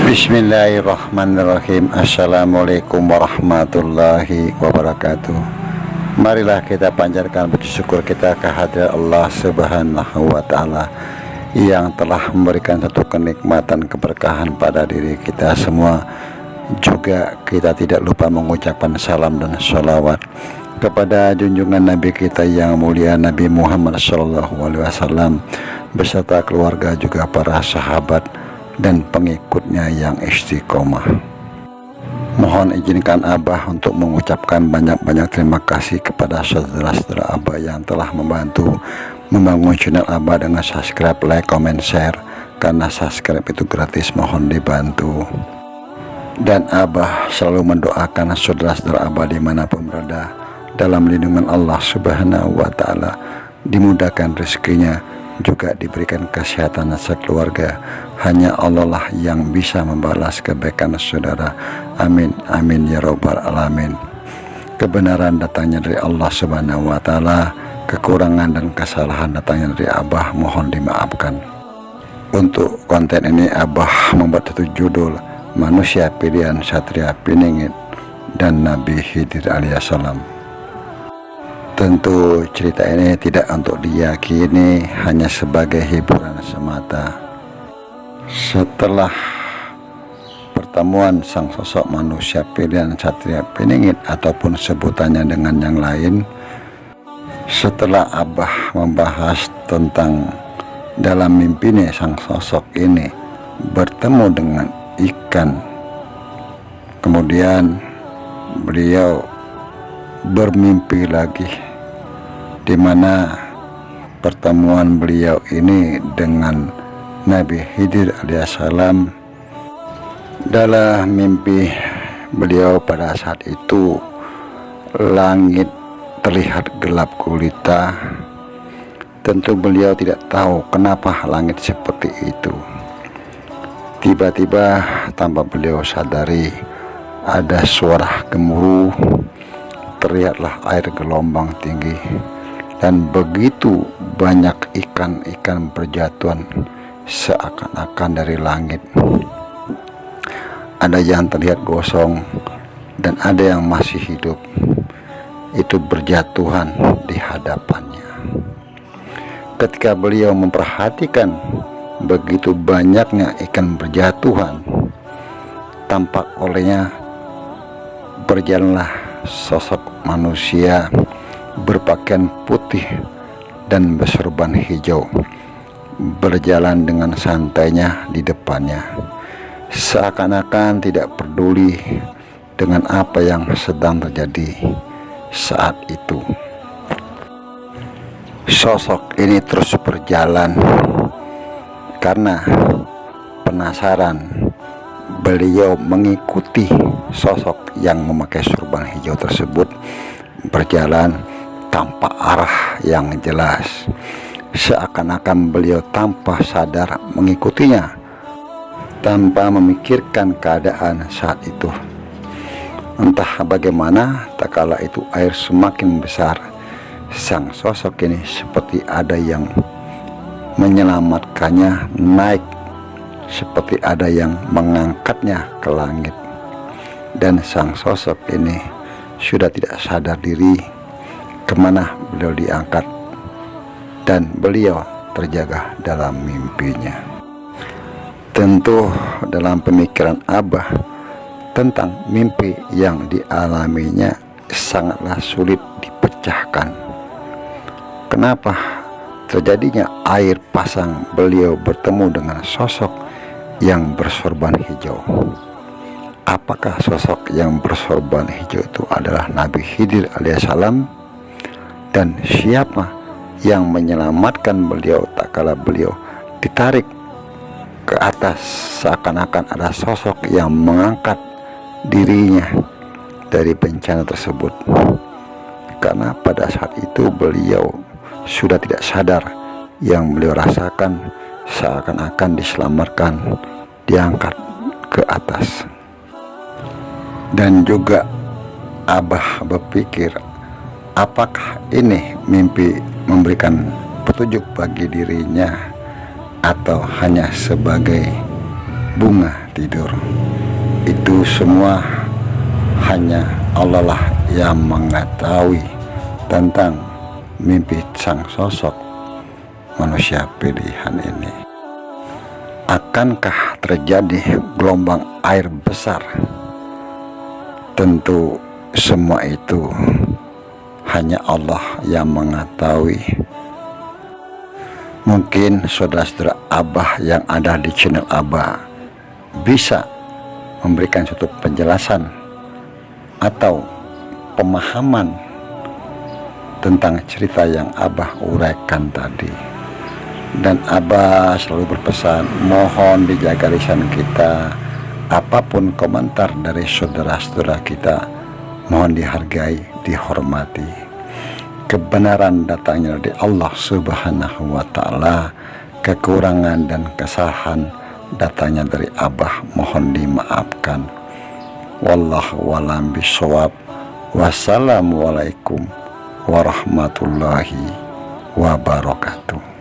Bismillahirrahmanirrahim. Assalamualaikum warahmatullahi wabarakatuh. Marilah kita panjatkan puji syukur kita kehadirat Allah Subhanahu wa ta'ala yang telah memberikan satu kenikmatan keberkahan pada diri kita semua. Juga kita tidak lupa mengucapkan salam dan sholawat kepada junjungan Nabi kita yang mulia, Nabi Muhammad SAW, beserta keluarga, juga para sahabat dan pengikutnya yang istiqomah. Mohon izinkan Abah untuk mengucapkan banyak-banyak terima kasih kepada saudara-saudara Abah yang telah membantu membangun channel Abah dengan subscribe, like, comment, share. Karena subscribe itu gratis, mohon dibantu. Dan Abah selalu mendoakan saudara-saudara Abah dimanapun berada dalam lindungan Allah Subhanahu wa ta'ala, dimudahkan rezekinya, juga diberikan kesehatan sekeluarga. Hanya Allah lah yang bisa membalas kebaikan saudara. Amin amin ya rabbal alamin. Kebenaran datangnya dari Allah Subhanahu wa ta'ala, kekurangan dan kesalahan datangnya dari Abah, mohon dimaafkan. Untuk konten ini Abah membuat satu judul, Manusia Pilihan Satria Piningit dan Nabi Khidir alaihissalam. Tentu cerita ini tidak untuk diyakini, hanya sebagai hiburan semata. Setelah pertemuan sang sosok manusia pilihan Satria Piningit ataupun sebutannya dengan yang lain, setelah Abah membahas tentang dalam mimpinya sang sosok ini bertemu dengan ikan, kemudian beliau bermimpi lagi, di mana pertemuan beliau ini dengan Nabi Khidir alaihissalam. Dalam mimpi beliau pada saat itu langit terlihat gelap gulita. Tentu beliau tidak tahu kenapa langit seperti itu. Tiba-tiba tanpa beliau sadari ada suara gemuruh, terlihatlah air gelombang tinggi, dan begitu banyak ikan-ikan berjatuhan seakan-akan dari langit. Ada yang terlihat gosong dan ada yang masih hidup, itu berjatuhan di hadapannya. Ketika beliau memperhatikan begitu banyaknya ikan berjatuhan, tampak olehnya berjalanlah sosok manusia berpakaian putih dan bersorban hijau, berjalan dengan santainya di depannya, seakan-akan tidak peduli dengan apa yang sedang terjadi saat itu. Sosok ini terus berjalan karena penasaran. Beliau mengikuti sosok yang memakai sorban hijau tersebut berjalan tanpa arah yang jelas, seakan-akan beliau tanpa sadar mengikutinya, tanpa memikirkan keadaan saat itu. Entah bagaimana, tak kala itu air semakin besar, sang sosok ini seperti ada yang menyelamatkannya naik, seperti ada yang mengangkatnya ke langit. Dan sang sosok ini sudah tidak sadar diri kemana beliau diangkat, dan beliau terjaga dalam mimpinya. Tentu dalam pemikiran Abah tentang mimpi yang dialaminya sangatlah sulit dipecahkan. Kenapa terjadinya air pasang beliau bertemu dengan sosok yang bersorban hijau? Apakah sosok yang bersorban hijau itu adalah Nabi Khidir alaihissalam? Dan siapa yang menyelamatkan beliau tak kala beliau ditarik ke atas, seakan-akan ada sosok yang mengangkat dirinya dari bencana tersebut? Karena pada saat itu beliau sudah tidak sadar. Yang beliau rasakan seakan-akan diselamatkan, diangkat ke atas. Dan juga Abah berpikir, apakah ini mimpi memberikan petunjuk bagi dirinya atau hanya sebagai bunga tidur? Itu semua hanya Allah lah yang mengetahui tentang mimpi sang sosok manusia pilihan ini. Akankah terjadi gelombang air besar? Tentu semua itu hanya Allah yang mengetahui. Mungkin saudara-saudara Abah yang ada di channel Abah bisa memberikan suatu penjelasan atau pemahaman tentang cerita yang Abah uraikan tadi. Dan Abah selalu berpesan, mohon dijaga lisan kita. Apapun komentar dari saudara-saudara kita, mohon dihargai, dihormati. Kebenaran datangnya dari Allah Subhanahu wa Ta'ala, kekurangan dan kesalahan datangnya dari Abah, mohon dimaafkan. Wallahu a'lam bishawab. Wassalamualaikum warahmatullahi wabarakatuh.